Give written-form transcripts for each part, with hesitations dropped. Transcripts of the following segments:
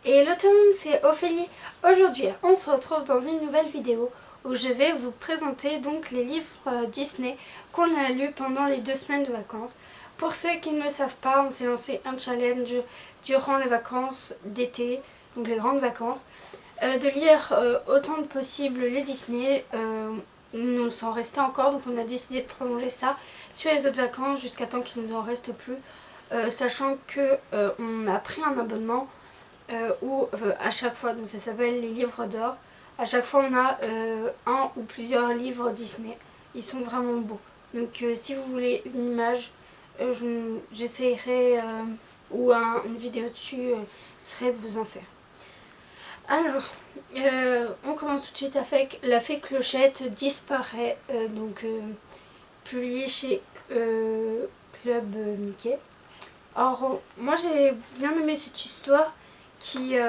Hello tout le monde, c'est Ophélie. Aujourd'hui, on se retrouve dans une nouvelle vidéo où je vais vous présenter donc les livres Disney qu'on a lus pendant les 2 semaines de vacances. Pour ceux qui ne le savent pas, on s'est lancé un challenge durant les vacances d'été, donc les grandes vacances, de lire autant que possible les Disney. Il nous en restait encore, donc on a décidé de prolonger ça sur les autres vacances jusqu'à temps qu'il ne nous en reste plus, sachant que on a pris un abonnement où à chaque fois, donc ça s'appelle les livres d'or, à chaque fois on a un ou plusieurs livres Disney. Ils sont vraiment beaux. Donc si vous voulez une image, j'essayerai, ou une vidéo dessus, serait de vous en faire. Alors, on commence tout de suite avec La Fée Clochette disparaît, publié chez Club Mickey. Alors, moi j'ai bien aimé cette histoire qui est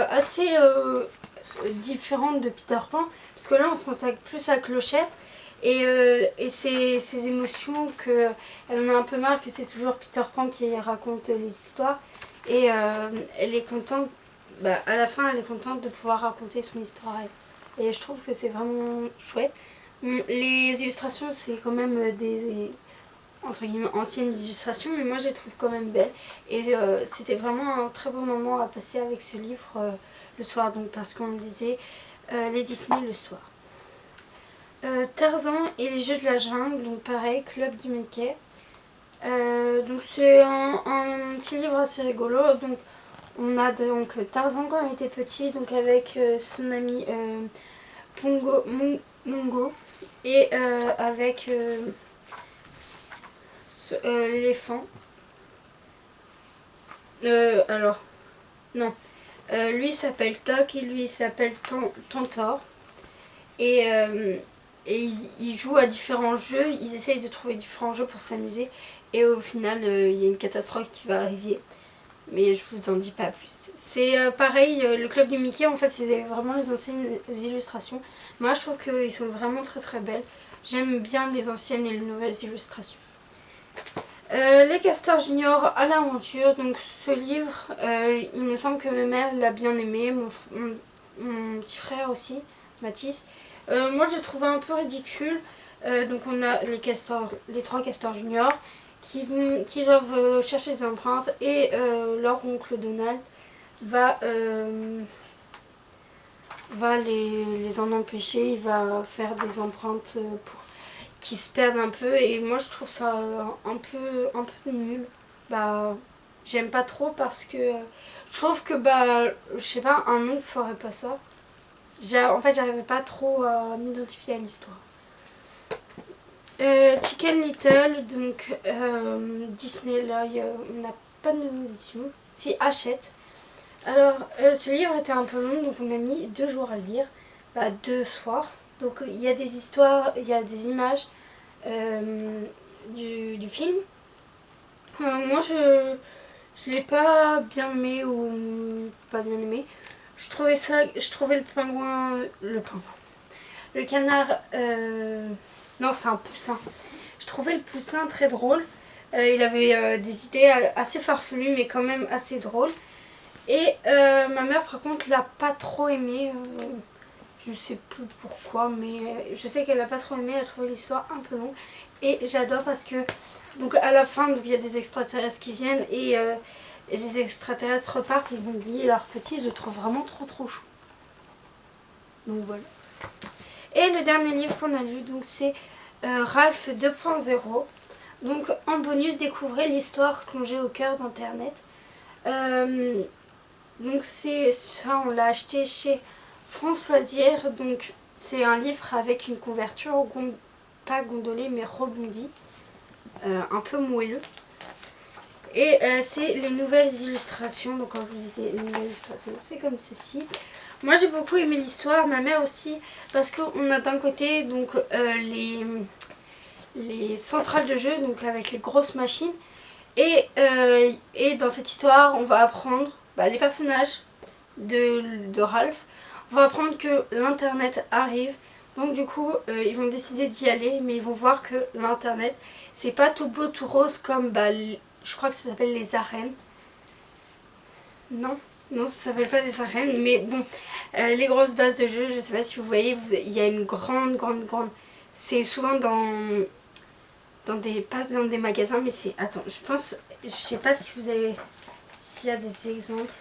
assez différente de Peter Pan, parce que là on se consacre plus à Clochette et ses émotions, que elle en a un peu marre que c'est toujours Peter Pan qui raconte les histoires, et elle est contente, à la fin elle est contente de pouvoir raconter son histoire, et je trouve que c'est vraiment chouette. Les illustrations, c'est quand même des entre guillemets anciennes illustrations, mais moi je les trouve quand même belles, et c'était vraiment un très beau moment à passer avec ce livre le soir, donc parce qu'on lisait les Disney le soir. Tarzan et les Jeux de la Jungle, donc pareil, Club du Mickey. Donc c'est un petit livre assez rigolo. Donc on a donc Tarzan quand il était petit, donc avec son ami Mungo, et avec l'éléphant. Alors, non. Lui s'appelle Toc et lui s'appelle Tantor. Et ils jouent à différents jeux, ils essayent de trouver différents jeux pour s'amuser. Et au final, il y a une catastrophe qui va arriver. Mais je vous en dis pas plus. C'est pareil, le Club du Mickey, en fait, c'est vraiment les anciennes illustrations. Moi, je trouve qu'ils sont vraiment très très belles. J'aime bien les anciennes et les nouvelles illustrations. Les Castors Junior à l'aventure. Donc ce livre, il me semble que ma mère l'a bien aimé, mon petit frère aussi, Mathis. Moi je l'ai trouvé un peu ridicule. Donc on a les 3 Castors Junior qui doivent chercher des empreintes, et leur oncle Donald va les en empêcher. Il va faire des empreintes pour qui se perdent un peu, et moi je trouve ça un peu nul. J'aime pas trop, parce que je trouve que je sais pas, un oncle ferait pas ça. En fait j'arrivais pas trop à m'identifier à l'histoire. Chicken Little, donc Disney, là on n'a pas de maison d'édition. Si, Hachette. Alors ce livre était un peu long, donc on a mis 2 jours à le lire, 2 soirs. Donc il y a des histoires, il y a des images du film. Moi je l'ai pas bien aimé, ou pas bien aimé. Je trouvais le canard, non, c'est un poussin. Je trouvais le poussin très drôle. Il avait des idées assez farfelues, mais quand même assez drôles. Et ma mère par contre l'a pas trop aimé. Je sais plus pourquoi, mais je sais qu'elle n'a pas trop aimé. Elle a trouvé l'histoire un peu longue. Et j'adore, parce que donc à la fin, il y a des extraterrestres qui viennent, et les extraterrestres repartent, ils ont oublié leurs petits. Je le trouve vraiment trop trop chou. Donc voilà. Et le dernier livre qu'on a lu, donc c'est Ralph 2.0. Donc en bonus, découvrez l'histoire plongée au cœur d'Internet. Donc c'est ça, on l'a acheté chez France Loisirs. Donc c'est un livre avec une couverture pas gondolée mais rebondie, un peu moelleux. Et c'est les nouvelles illustrations. Donc comme je vous disais, les nouvelles illustrations, c'est comme ceci. Moi j'ai beaucoup aimé l'histoire, ma mère aussi, parce qu'on a d'un côté donc les centrales de jeu, donc avec les grosses machines. Et dans cette histoire, on va apprendre les personnages de Ralph. On va apprendre que l'internet arrive. Donc du coup, ils vont décider d'y aller, mais ils vont voir que l'internet, c'est pas tout beau, tout rose comme je crois que ça s'appelle les arènes. Non, non, ça s'appelle pas les arènes, mais bon, les grosses bases de jeu, je sais pas si vous voyez, il y a une grande. C'est souvent pas dans des magasins, mais c'est. Attends, je sais pas si vous avez. S'il y a des exemples.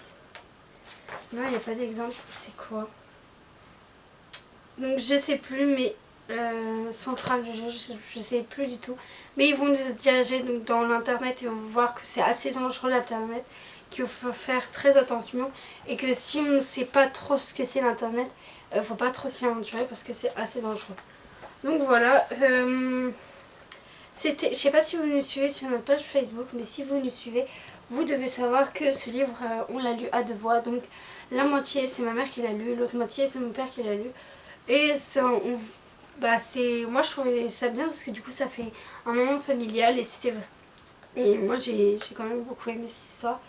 Non, il n'y a pas d'exemple. C'est quoi? Donc je sais plus, mais centrale, je sais plus du tout. Mais ils vont nous diriger donc, dans l'internet et on va voir que c'est assez dangereux l'internet, qu'il faut faire très attention et que si on ne sait pas trop ce que c'est l'internet, faut pas trop s'y aventurer parce que c'est assez dangereux. Donc voilà. Je sais pas si vous nous suivez sur notre page Facebook, mais si vous nous suivez, vous devez savoir que ce livre, on l'a lu à deux voix. Donc la moitié c'est ma mère qui l'a lu, l'autre moitié c'est mon père qui l'a lu. Et moi je trouvais ça bien parce que du coup ça fait un moment familial et moi j'ai quand même beaucoup aimé cette histoire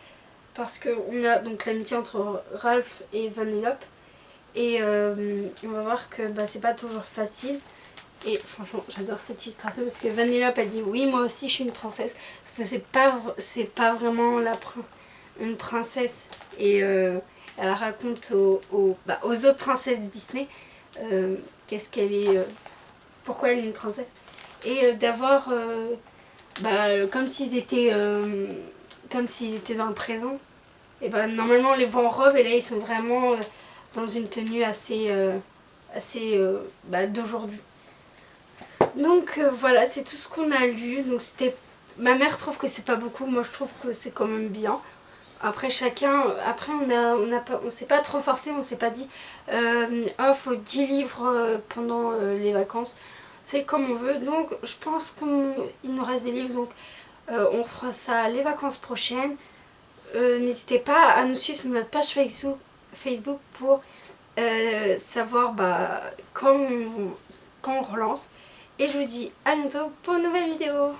parce qu'on a donc l'amitié entre Ralph et Vanellope et on va voir que c'est pas toujours facile. Et franchement, j'adore cette illustration parce que Vanellope elle dit oui, moi aussi je suis une princesse. Parce que c'est pas vraiment une princesse. Et elle raconte aux autres princesses de Disney qu'est-ce qu'elle est, pourquoi elle est une princesse. Et d'avoir, comme s'ils étaient dans le présent. Et normalement on les voit en robe et là ils sont vraiment dans une tenue assez d'aujourd'hui. Donc voilà, c'est tout ce qu'on a lu. Donc ma mère trouve que c'est pas beaucoup, moi je trouve que c'est quand même bien. Après on s'est pas trop forcé, on s'est pas dit faut 10 livres pendant les vacances. C'est comme on veut. Donc je pense qu'il nous reste des livres, donc on fera ça les vacances prochaines. N'hésitez pas à nous suivre sur notre page Facebook pour savoir quand on relance. Et je vous dis à bientôt pour une nouvelle vidéo.